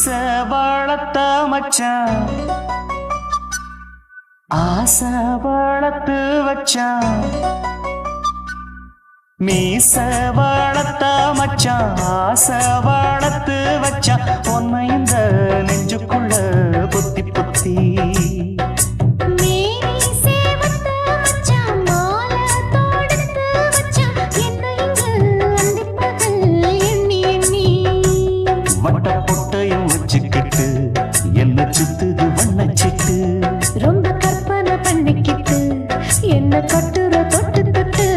மீச வளர்த்த மச்சான் ஆசை வளர்த்து வச்சான் மீச வளர்த்த மச்சான் ஆசை வளர்த்து வச்சான் உன்னை இந்த நெஞ்சுக்குள்ள பொத்தி பொத்தி வட்ட பொட்டையும் வச்சுக்கிட்டு என்ன சுத்துது வண்ணச்சிட்டு ரொம்ப கற்பனை பண்ணிக்கிட்டு என்ன கட்டுற தொட்டு தொட்டு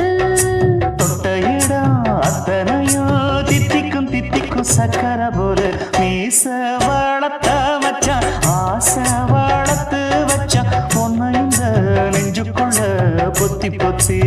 தொட்ட இடம் அத்தனையும் தித்திக்கும் தித்திக்கும் சக்கரை போல மீச வளர்த்த மச்சான் ஆசை வளர்த்து வச்சான் உன்னை இந்த நெஞ்சுக்குள்ள பொத்தி பொத்தி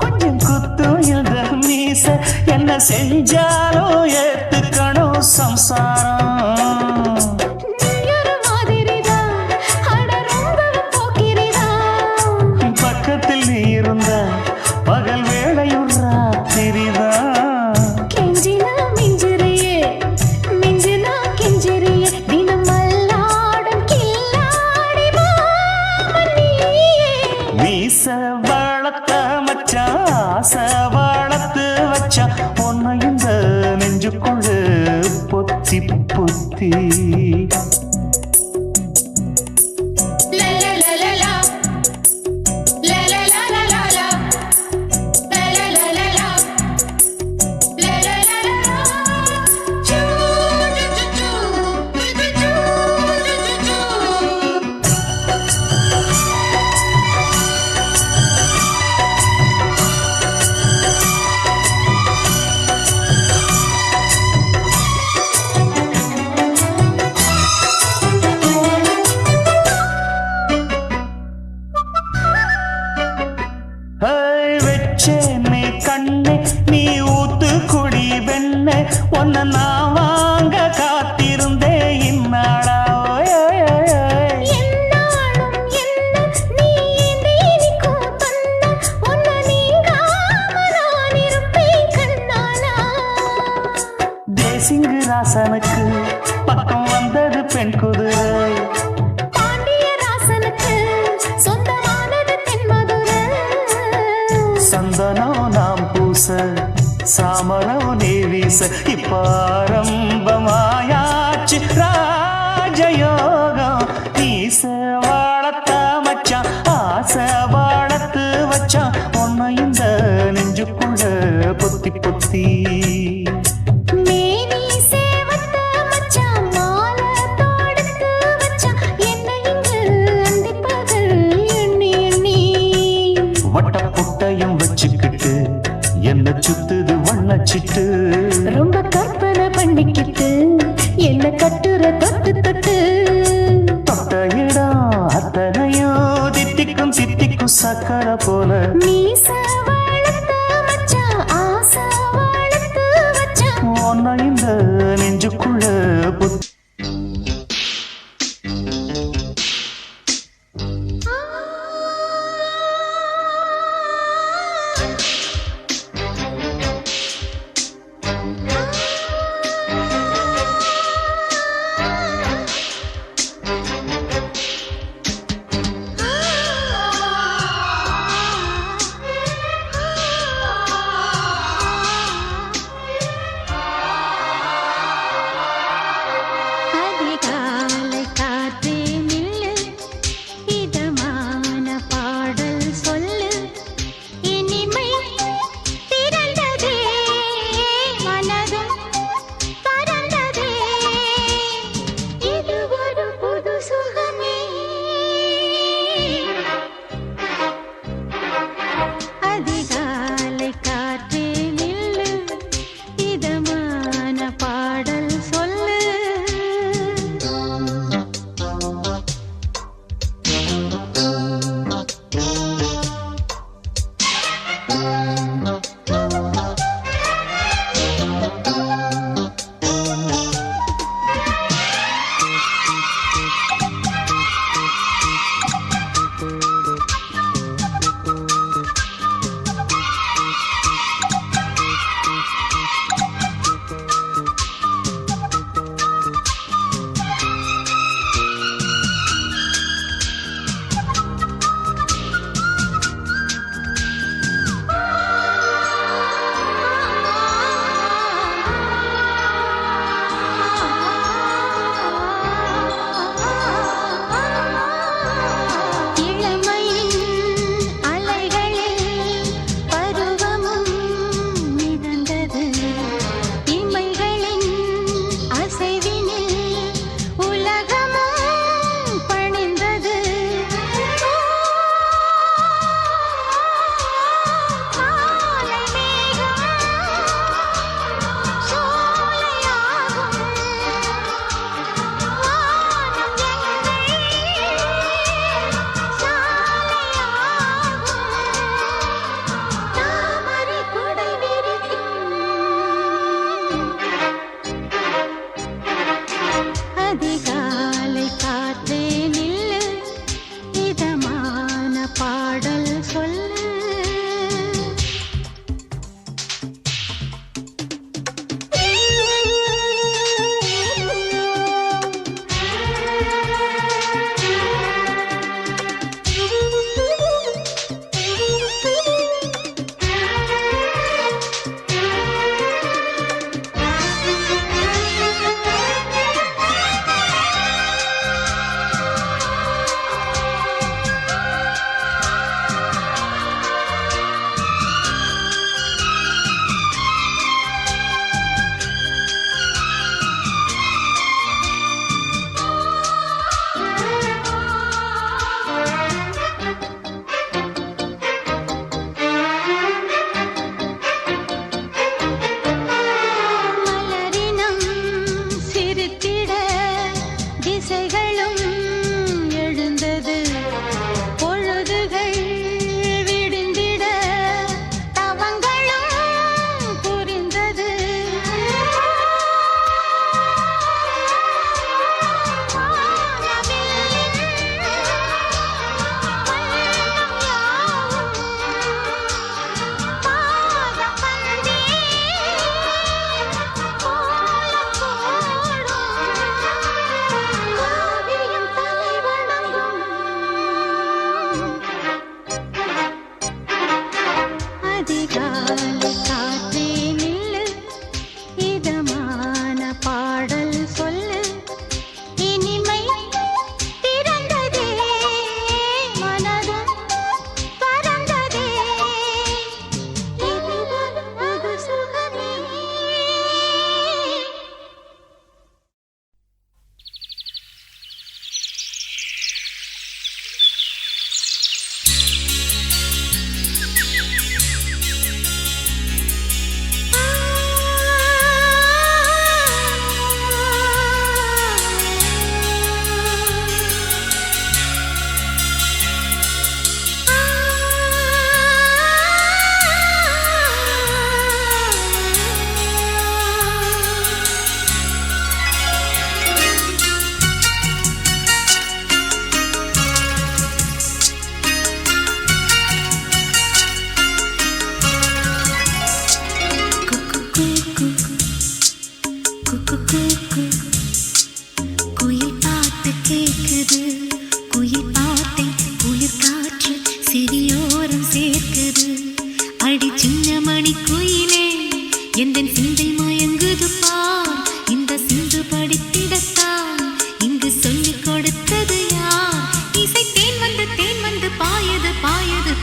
கொஞ்சம் குத்தும் இந்த மீச என்ன செஞ்சாலும் ஏத்துக்கணும் சம்சாரம் பக்கத்தில் நீ இருந்த பகல் வேளையும் ராத்திரிதான் கெஞ்சினா மிஞ்சிறியே மிஞ்சினா கெஞ்சிறியே தினமல்லாடும் கில்லாடி மாமணியே மீச வளர்த்த மச்சான் ஆசை வளர்த்து வச்சான் உன்னை இந்த நெஞ்சுக்குள்ள பொத்தி பொத்தி வச்சேனே கண்ணே நீ ஊத்து குடி வெண்ணே உன்னை நான் வாங்க காத்திருந்தே இந்நாளா தேசிங்கு ராசனுக்கு பக்கம் வந்தது பெண் குதிரை சந்தனம் நாம் பூச சாமரம் நீ வீச இப்பாரம்பமாயாச்சு ராஜயோகம் நீச வளர்த்த மச்சான் ஆசை வளர்த்து வச்சான் உன்னை இந்த நெஞ்சுக்குள்ள பொத்தி பொத்தி வட்ட புட்டையும் வச்சுக்கிட்டு என்ன சுத்துது வண்ணச்சிட்டு ரொம்ப கற்பனை பண்ணிக்கிட்டு என்ன கட்டுற தொட்டு தொட்டு தொட்ட இடம் அத்தனையும் தித்திக்கும் தித்திக்கும் சக்கரை போல மீச வளர்த்த மச்சான் ஆசை வளர்த்து வச்சான் உன்னை இந்த நெஞ்சுக்குள்ள பொத்தி குயில் பாட்டு கேக்குது, குயில் பாட்டை குளிர் காற்று செவியோரம் சேர்க்குது. அடி சின்ன மணி குயிலே எந்தன் சிந்தை மயங்குது பார். இந்த சிந்து படித்திடத்தான் இங்கு சொல்லிக் கொடுத்தது யார்? இசை தேன் வந்து பாயது பாயது.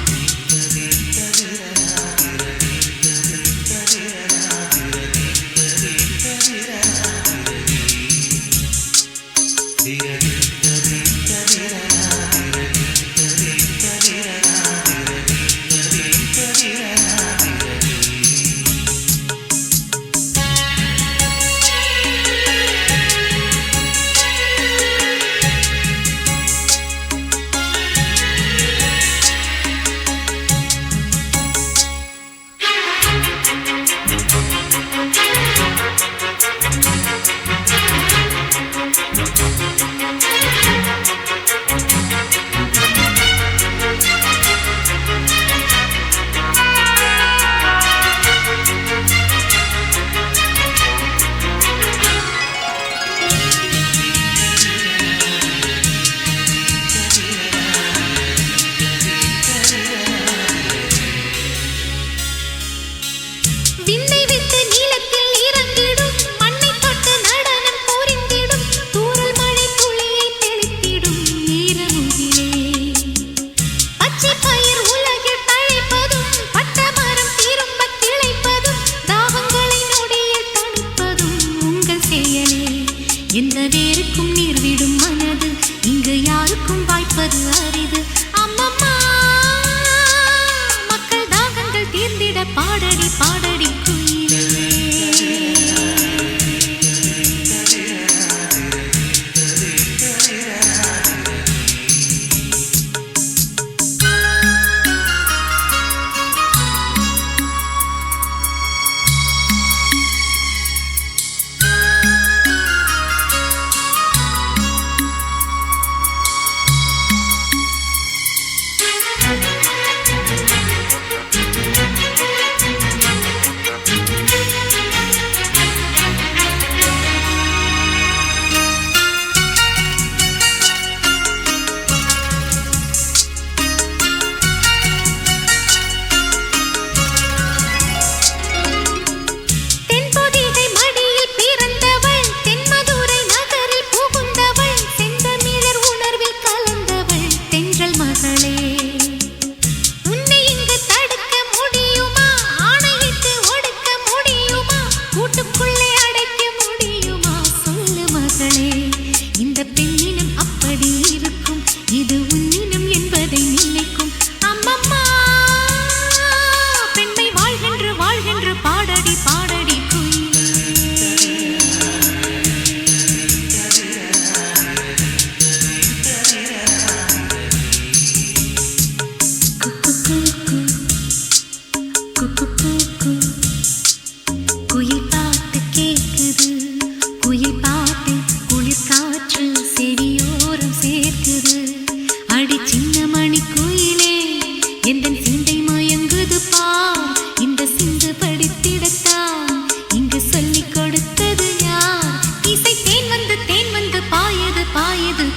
விண்ணை விட்டு நீலத்தில் இறங்கிடும், மண்ணை தொட்டு நடனம் புரிந்திடும், தூறல் மழை துளியை தெளித்திடும் ஈரமுகிலே. பச்சை பயிர் உலகில் தழைப்பதும், பட்ட மரம் திரும்ப கிளைப்பதும், தாகங்களை நொடியில் தணிப்பதும் உங்கள் செயலே. எந்த வேருக்கும் நீர் விடும் மனது, இங்கு யாருக்கும் வாய்ப்பது அரிது. அம்மம்மா, மக்கள் தாகங்கள் தீர்ந்திட பாடடி பாடடி குயிலே. இந்த பெண்ணினம் அப்படி இருக்கும், இது உன்னினம் என்பதை நினைக்கும். அம்மம்மா, பெண்மை வாழ்கின்ற வாழ்கின்ற பாடடி பாடடி குயிலே. குயில் பாட்டு கேக்குது, குயில் பாட்டு குளிர் காற்று செவியோரம் சேர்க்குது. அடி சின்ன மணி குயிலே எந்தன் சிந்தை மயங்குது பார். இந்த சிந்து படித்திடத்தான் இங்கு சொல்லிக் கொடுத்தது யார்? இசை தேன் வந்து பாயது பாயது.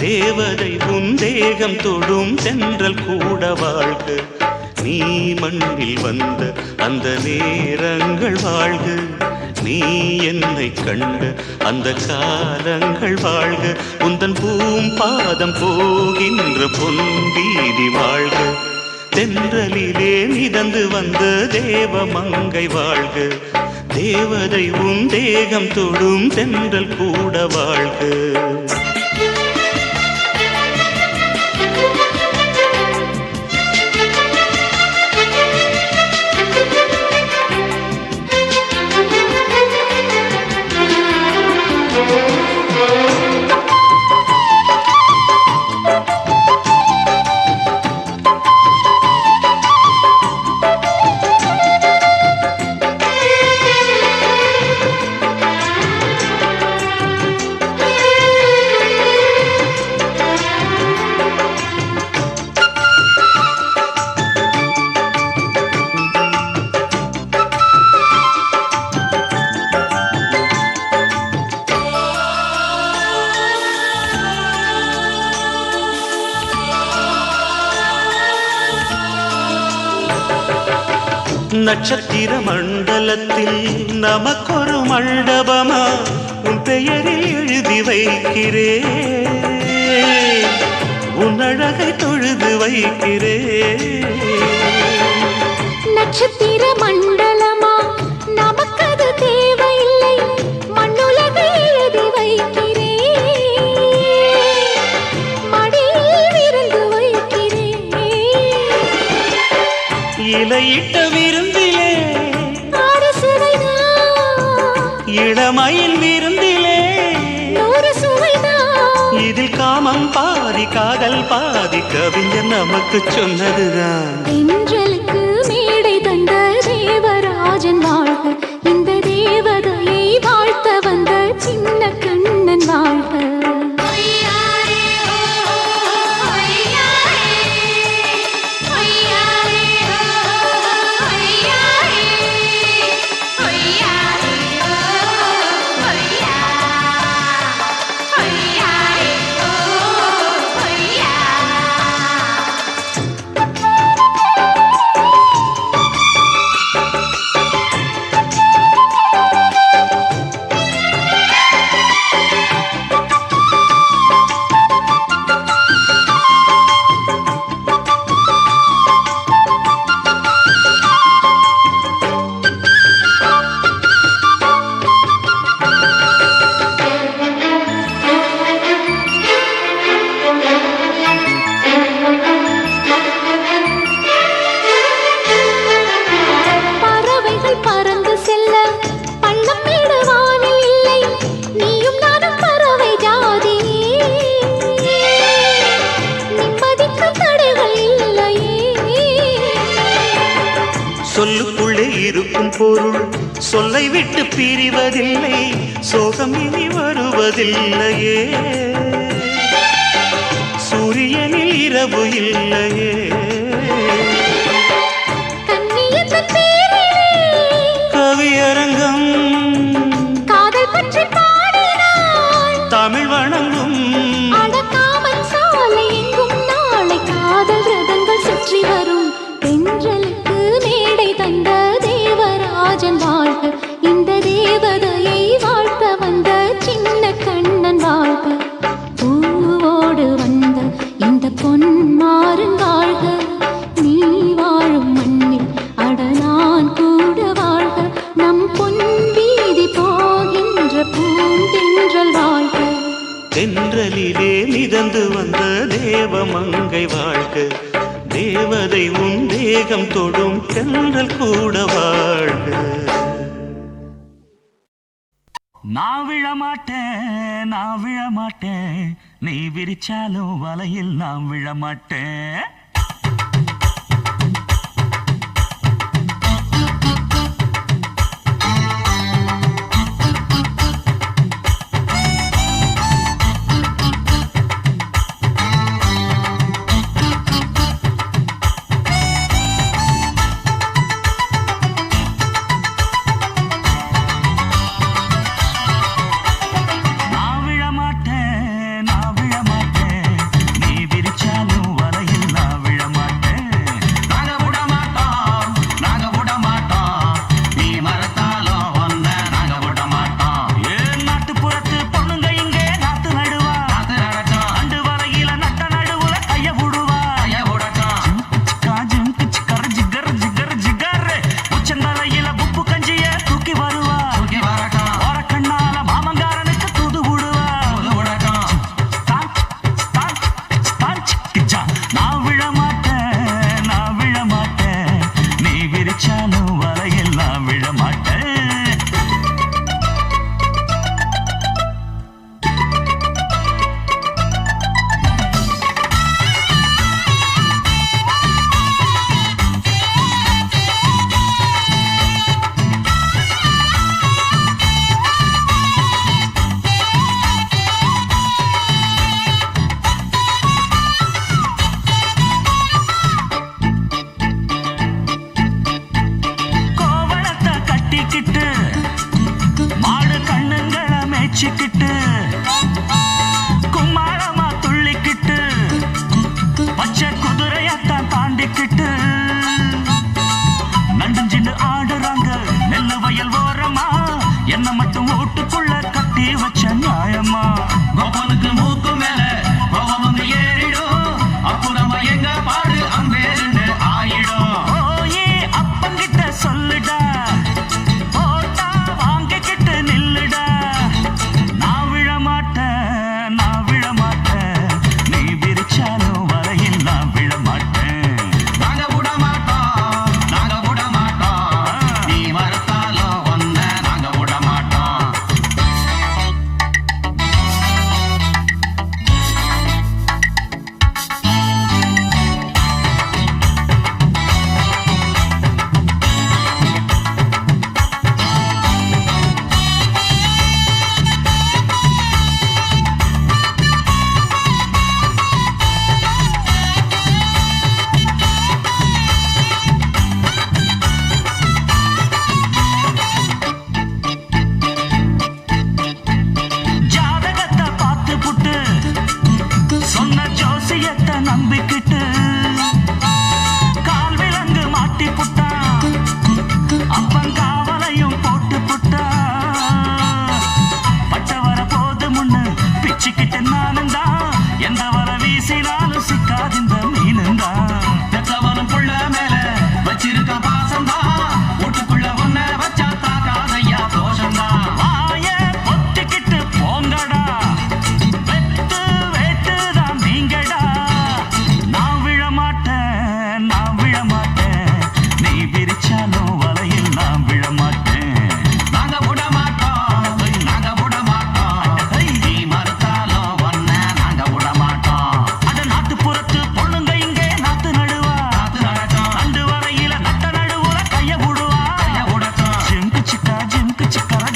தேவதை உன் தேகம் தொடும் தென்றல் கூட வாழ்க. நீ மண்ணில் வந்த அந்த நேரங்கள் வாழ்க. நீ என்னை கண்ட அந்த காலங்கள் வாழ்க. உந்தன் பூம்பாதம் போகின்ற பொன்வீதி வாழ்க. தென்றலிலே மிதந்து வந்த தேவ மங்கை வாழ்க. தேவதை உன் தேகம் தொடும் தென்றல் கூட வாழ்க. நட்சத்திர மண்டலத்தில் நமக்கொரு மண்டபமா உன் பெயரில் எழுதி வைக்கிறேன். உன் அழகை தொழுது வைக்கிறேன். நட்சத்திர மண்டலமா நமக்கது தேவையில்லை. மண்ணுலகை எழுதி வைக்கிறேன். மடியில் விருந்து வைக்கிறேன். இலையிட்ட விருந்திலே இளமயில் விருந்திலே இதில் காமம் பாதி காதல் பாதி கவிஞர் நமக்கு சொன்னதுதான். தென்றலுக்கு மேடை தந்த தேவராஜன் வாழ்க. இந்த தேவதையை வாழ்த்த வந்த சின்ன கண்ணன் வாழ்க. சொல்லுக்குள்ளே இருக்கும் பொருள் சொல்லை விட்டு பிரிவதில்லை. சோகம் இனி வருவதில்லையே. சூரியனில் இரவு இல்லையே. கவியரங்கம் காதல் பற்றி பாடினாள். தமிழ் வணங்கும் அடக்காமல் சாலை எங்கும் நாளை காதல் ரதங்கள் சுற்றி வரும். தென்றலுக்கு மேடை தந்த தேவராஜன் வாழ்க. இந்த தேவதையை வாழ்த்த வந்த சின்ன கண்ணன் வாழ்க. பூவோடு வந்த இந்த பொன்மாறன் வாழ்க. நீ வாழும் மண்ணில் அட நான் கூட வாழ்க. நம் பொன் வீதி போகின்ற பூந்தென்றல் வாழ்க. தென்றலிலே மிதந்து வந்த தேவ மங்கை வாழ்க. தேவதை உன் தேகம் தொடும் தென்றல் கூட வாழ்க. நான் விழமாட்டேன், நான் விழமாட்டேன். நீ விரிச்சாலும் வலையில் நான் விழமாட்டேன். நான் விழமாட்டேன், நான் விழமாட்டேன். சத்தியத்தை நம்பிக்கிட்டு கால் விலங்கு மாட்டி புட்டா அப்பன் காவலையும் போட்டு புட்டா பட்ட வர போது முன்னு பிச்சுக்கிட்டு நானும் தான் எந்த வர வீசினாலும் சிக்காதிந்த மீனும் தான் பெற்றவனும் புள்ள மேல வச்சிருக்க பாசம்தான் வீட்டுக்குள்ள ஒன்ன வச்சா தாக்காதையா தோஷம்தான் வாய பொத்திக்கிட்டு போங்கடா வெட்டு வேட்டுதான் நீங்கடா நான் விழமாட்டேன் நீ விரிச்சாலும் வலையில் நான் விழமாட்டேன் நாங்க விட மாட்டோம் நீ மறுத்தாலும் ஒன்ன நாங்க விட மாட்டோம் அட நாட்டுப்புறத்து பொண்ணுங்க இங்கே நாத்து நடுவா அண்டு வரையில நட்ட நடுவுல கைய விடுவா ஜிம்கு சிக்கா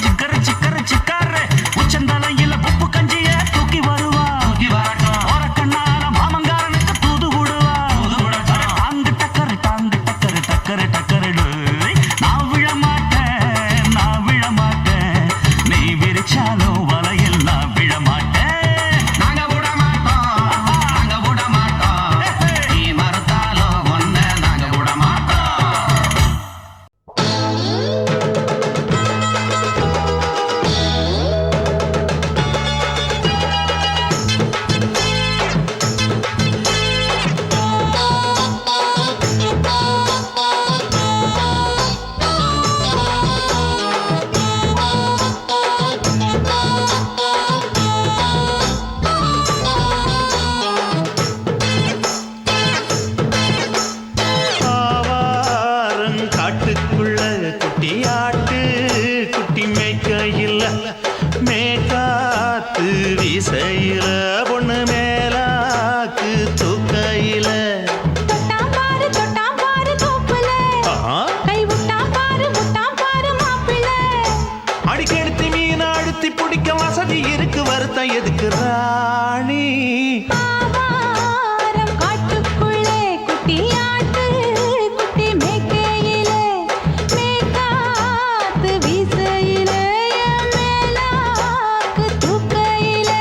ஜிக்கர சிக்காரு உச்சந்தலையில உப்பு கஞ்சிய தூக்கி வருவா ஓர கண்ணால மாமங்காரனுக்கு தூது விடுவா டாங்கு டக்கரு நான் விழமாட்டேன் நீ விரிச்சாலும் வலையில் நான் விழமாட்டேன் நாங்க விட மாட்டோம் நீ மறுத்தாலும் ஒன்ன நாங்க விட மாட்டோம் ஆவாரம் காட்டுக்குள்ள குட்டியாட்டு குட்டி மேய்க்கையில் மேக்காத்து வீசையில பொண்ணு மேலாக்கு தூக்கையில தொட்டாம் பாரு தோப்புல கை விட்டாம் பாரு மாப்பிள்ளை அடிக்கெடுத்து மீன் அழுத்தி பிடிக்க வசதி இருக்கு வருத்தம் எதுக்கு ராணி ஆவாரம் காட்டுக்குள்ளே குட்டியாட்டு குட்டி மேய்க்கையிலே மேய்க்காத்து வீசையிலே என் மேலாக்கு தூக்கையிலே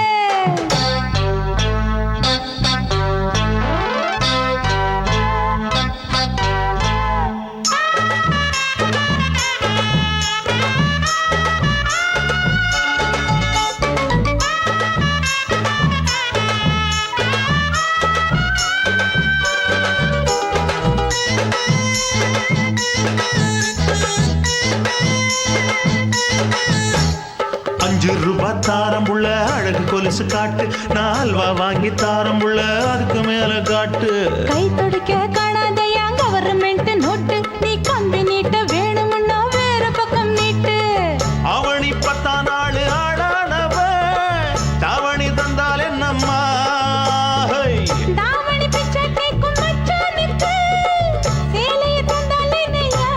₹5 தாரம் புள்ள அழகு கொலுசு காட்டு நான் அல்வா வாங்கி தாரம் புள்ள அதுக்கு மேல காட்டு கை துடிக்க காணாதையா கவர்மெண்ட் நோட்டு நீ கம்பி நீட்ட வேணும்னா வேற பக்கம் நீட்டு அவனி 10 நாள் ஆளானவ தாவணி தந்தால் என்னம்மா தாவணி பிச்சை கேக்கும் மச்சானுக்கு சேலையை தந்தால் என்னையா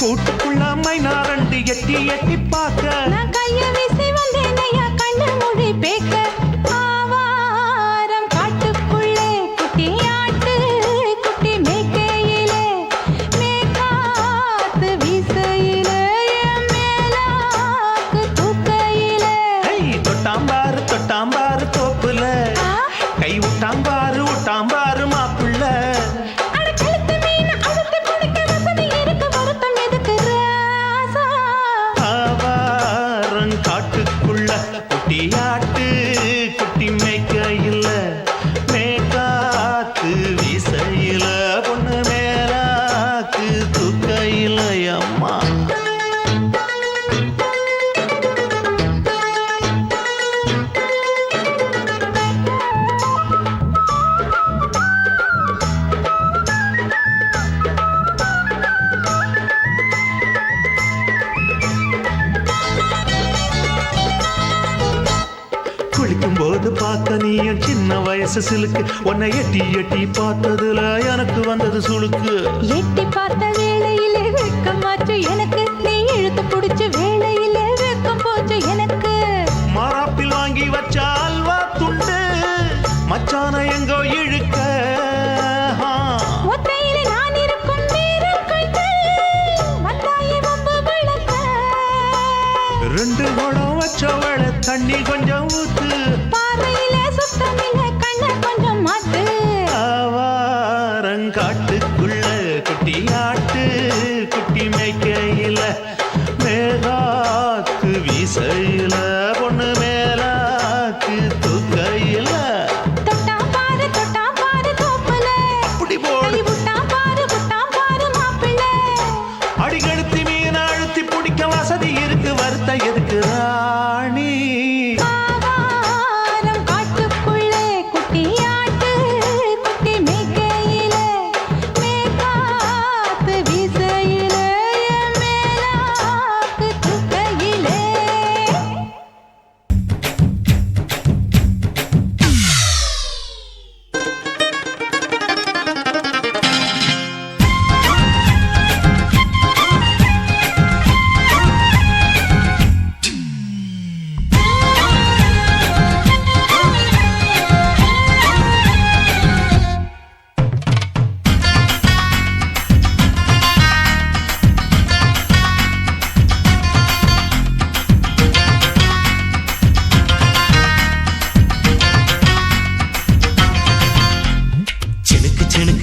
கூட்டுக்குள்ள மைனாரண்டு எட்டி பார்க்க நான் கைய வீசி வந்தேனையா கண்ணு மொழி பேக்க ஆவாரம் காட்டுக்குள்ளே குட்டியாட்டு குட்டி மேய்க்கையிலே மேய்க்காத்து வீசையிலே என் மேலாக்கு தூக்கையிலே தொட்டாம்பாரு தோப்புல கை விட்டாம்பாரு மாப்பிள்ள அட கழுத்து மீன் அழுத்து பிடிக்க வசதி இருக்கு வருத்தம் எதுக்கு ராசா ஆவாரம் காட்டுக்குள்ள குட்டியாட்டு குட்டி மேய்க்கையில் மேக்காத்து வீசையில பொண்ணு மேலாக்கு தூக்கையில் அம்மா குளிக்கும் போது பார்த்த நீயும் சின்ன வயசு சிலுக்கு உன்னை எட்டி பார்த்ததுல எனக்கு வந்தது சுளுக்கு எட்டி பார்த்த வேளையிலே வெட்கமாச்சு எனக்கு நீ இழுத்து பிடிச்ச வேளையிலே வெட்கம் போச்சு எனக்கு மாறாப்பில் வாங்கி வச்ச அல்வா துண்டு மச்சான எங்கோ இழுக்க ஒத்தையிலே நான் இருக்கும் நேரம் கண்டு வந்தாயே வம்பு விளக்க 2 குடம் வச்சவள தண்ணி கொஞ்சம் ஊத்து பார்வையிலே சுத்தமில்லை கண்ண கொஞ்சம்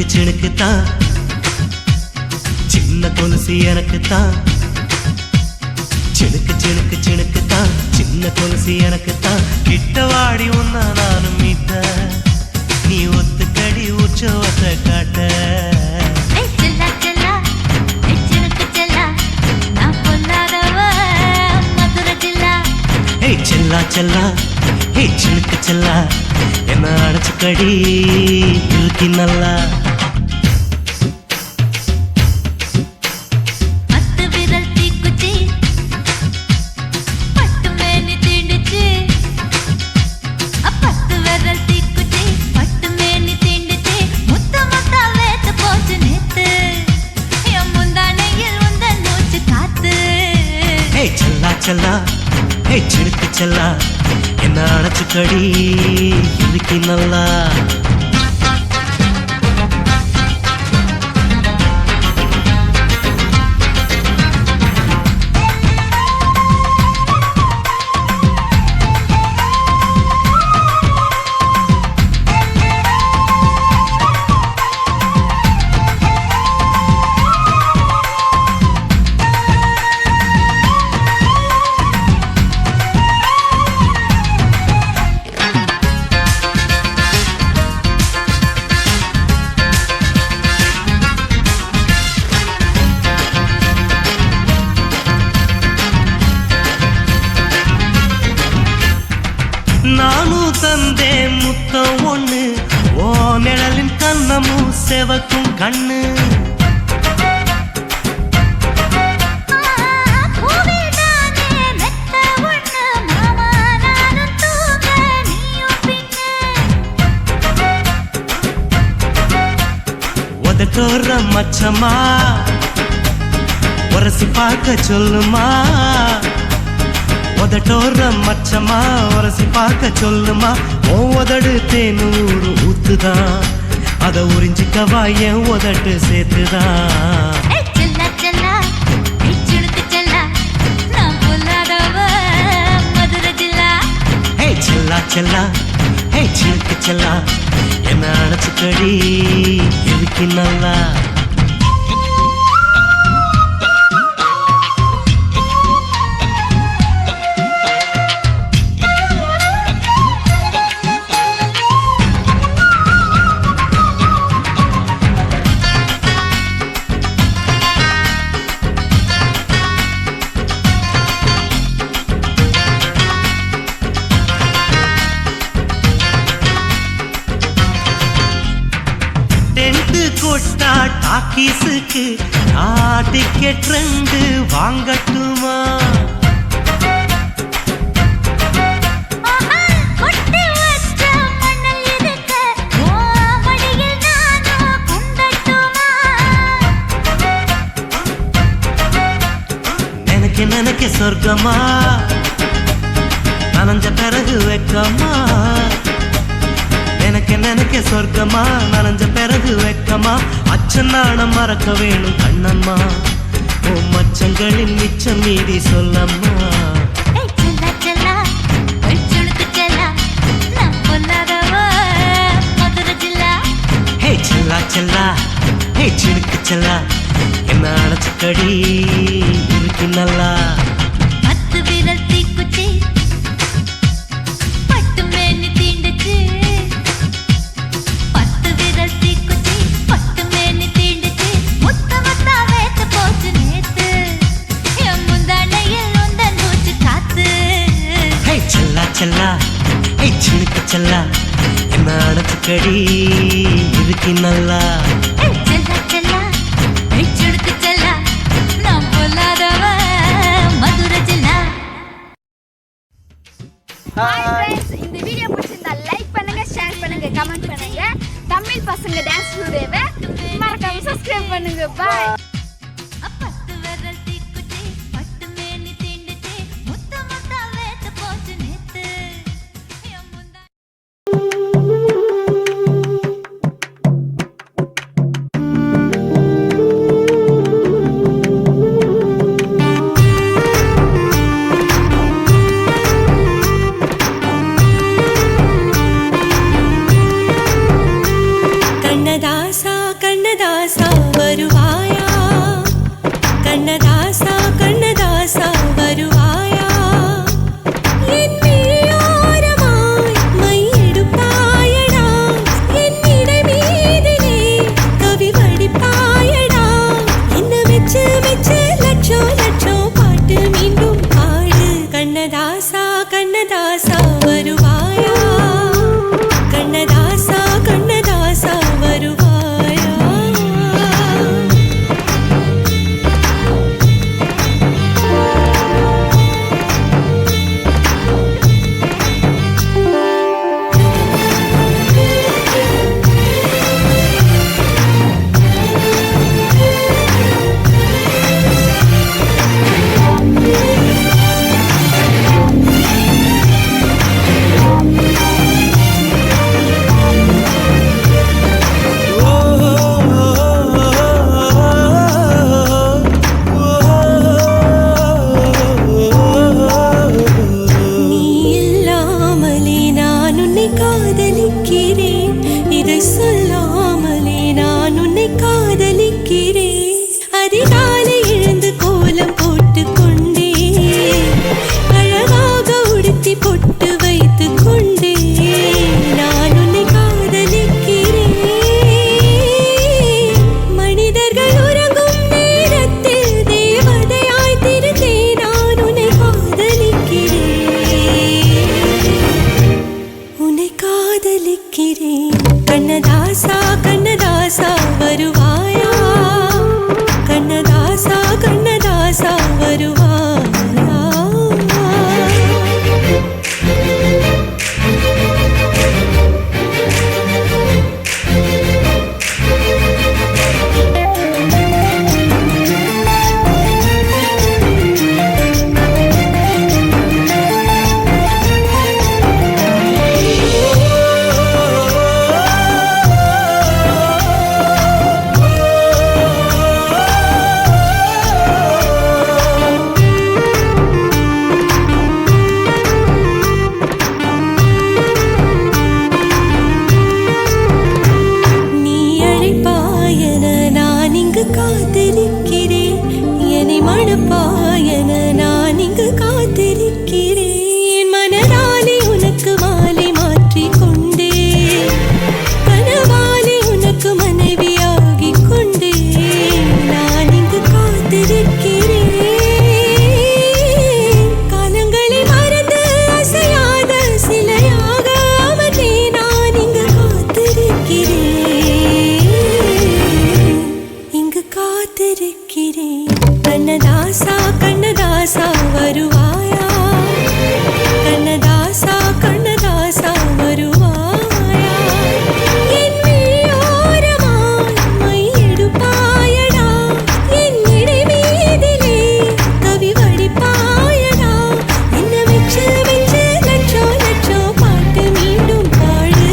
சிணுக்கு தான் சின்ன கொலுசு எனக்கு தான் சிணுக்கு தான் சின்ன கொலுசு எனக்கு தான் கிட்ட வாடி உன்னா நானும் மீட்ட நீ ஒத்துக்கடி உற்சவத்தை காட்ட செல்லா செல்லா ஹே சிணுக்கு செல்லா என்ன அடைச்சுக்கடி இருக்கு நல்லா செல்லா ஹே சிணுக்கு செல்லா என்ன அடைச்சுக்கடி இருக்கு நல்லா நானும் தந்தேன் முத்தம் ஒண்ணு ஓ நிழலின் கண்ணமும் செவக்கும் கண்ணு உதட்டோர மச்சமா உரசி பார்க்க சொல்லுமா உதட்டோர மச்சமா உரசி பார்க்க சொல்லுமா உதடு தேனூறு ஊத்துதான் அத உறிஞ்சிக்கவா என் உதட்டு சேர்த்துதான் செல்லா செல்லா ஹே சிணுக்கு செல்லா என்ன அடைச்சுக்கடி இருக்கு நல்லா கொட்டா டாக்கீஸுக்கு டிக்கெட் 2 வாங்கட்டுமா நினைக்க சொர்க்கமா நனைஞ்ச பிறகு வெக்கமா நினைக்க சொர்க்கமா நனைஞ்ச பிறகு வெக்கமா அச்சநாணம் மறக்க வேணும் கண்ணம்மா ஓ மச்சங்களின் மிச்சம் மீதி சொல்லம்மா ஹே செல்லா செல்லா ஹே சிணுக்கு செல்லா என்ன அடைச்சுக்கடி இருக்கு நல்லா செல்லா ஹே சிணுக்கு செல்லா என்ன அடைச்சுக்கடி இருக்கு நல்லா இந்த வீடியோ பிடிச்சிருந்தா லைக் பண்ணுங்க, ஷேர் பண்ணுங்க, கமெண்ட் பண்ணுங்க. தமிழ் பசங்க டான்ஸ் ஸ்டுடியோவை மறக்காம சப்ஸ்கிரைப் பண்ணுங்க. பாய். கண்ணதாசா இதை சொல்லாமலே நான் உன்னை காதலிக்கிறேன். அதிகாலை எழுந்து கோலம் போட்டு கொண்டே அழகாக உடுத்தி பொட்டு வைத்து கொண்டே நான் உன்னை காதலிக்கிறேன். மனிதர்கள் உறங்கும் நேரத்தில் தேவதையாய் திருந்தே நான் உன்னை காதலிக்கிறேன். உன்னை காதலிக்கிறேன். கண்ணதாசா கண்ணதாசா வருவாயா, கண்ணதாசா கண்ணதாசா வருவாயா. காத்திருக்கிறேன் என்னை மணப்பாயன நான் இங்கு காத்திருக்கிறேன். மனதாலே உனக்கு மாலை மாற்றிக் கொண்டே கனவாலே உனக்கு மனைவியாகி கொண்டே நான் இங்கு காத்திருக்கிறேன். காலங்களை மறந்து அசையாத சிலையாக அவனே நான் இங்கு காத்திருக்கிறேன். கண்ணதாசா கண்ணதாசா வருவாயா, கண்ணதாசா கண்ணதாசா வருவாயா. என் விழியோரமாய் மை எடுப்பாயடா, என் இடை மீதிலே கவி வடிப்பாயடா. என்ன வெச்சு வெச்சு லட்சோ லட்சோ பாட்டு மீண்டும் பாடு.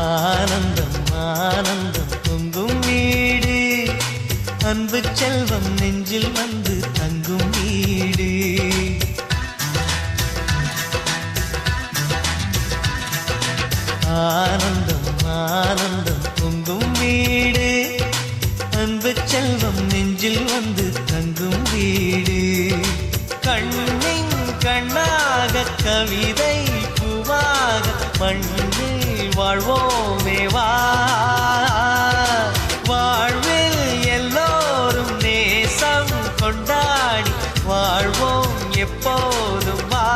ஆனந்தம் ஆனந்தம் பொங்கும் வீடு, அன்பு செல்வம் நெஞ்சில் வந்து தங்கும் வீடு. ஆனந்தம் ஆனந்தம் பொங்கும் வீடு, அன்பு செல்வம் நெஞ்சில் வந்து தங்கும் வீடு. கண்ணின் கண்ணாக கவிதை பூவாக மண்ணில் வாழ்வோமே வா. வாழ்வில் எல்லோரும் நேசம் கொண்டாடி வாழ்வோம் எப்போதும் வா.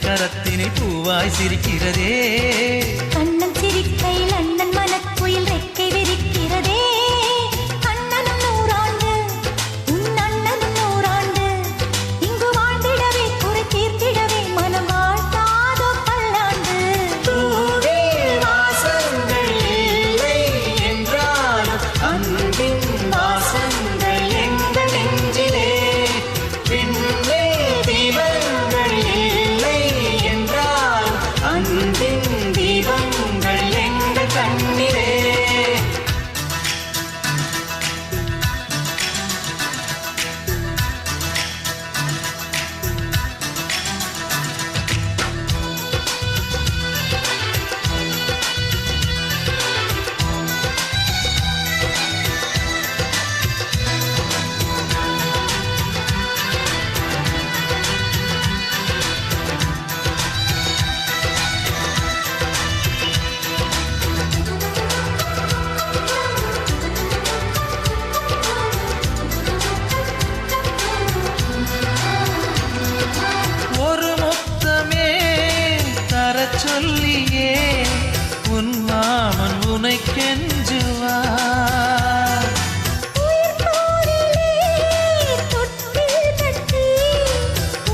கரத்தினில் பூவாய் சிரிக்கிறதே, கண்ணன் சிரிக்கையில் அண்ணன் மனக்குயில் ரெக்கை விரிக்கிறதே. அண்ணனும் நூறாண்டு உன் அண்ணனும் நூறாண்டு, இங்கு வாழ்ந்திடவே குறை தீர்த்திடவே மனம் வாழ்த்தாதோ பல்லாண்டு. பூவில் வாசங்கள் இல்லை என்றாலும் கெஞ்சுவார். உயிர் போரிலே தொட்டில் கட்டி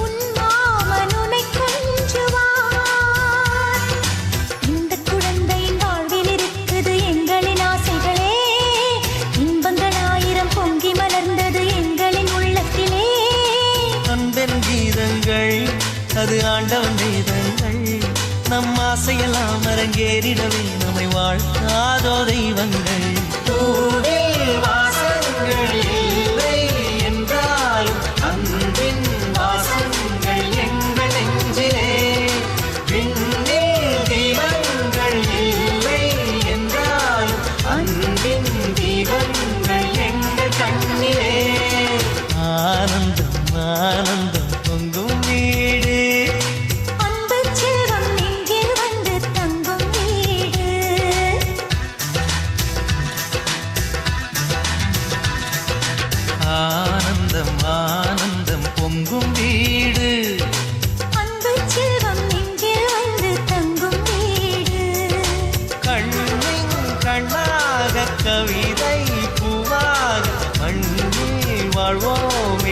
உன் மாமன் உன்னை கொஞ்சுவார். இந்த குழந்தையின் வாழ்வில் இருக்குது எங்களின் ஆசைகளே, இன்பங்கள் 1000 பொங்கி மலர்ந்தது எங்களின் உள்ளத்திலே. அன்பென் கீதங்கள் அது ஆண்டவன் வேதங்கள், நம் ஆசையெல்லாம் அரங்கேறிடவே நம்மை வாழ்த்தாதோ தெய்வங்கள். பூவில் வாசங்கள் இல்லை என்றாலும் அன்பின் வாசங்கள் எங்கள் நெஞ்சிலே. விண்ணில் தீபங்கள் இல்லை என்றாலும் அன்பின் தீபங்கள் எங்கள் கண்ணிலே. ஆனந்தம் ஆனந்தம் பொங்கும் வீடு, அன்பு செல்வம் நெஞ்சில் வந்து தங்கும் வீடு. ஆனந்தம் ஆனந்தம் பொங்கும் வீடு. அன்பு செல்வம் நெஞ்சில் வந்து தங்கும் வீடு. கண்ணின் கண்ணாக கவிதை பூவாக மண்ணில் வாழ்வோம்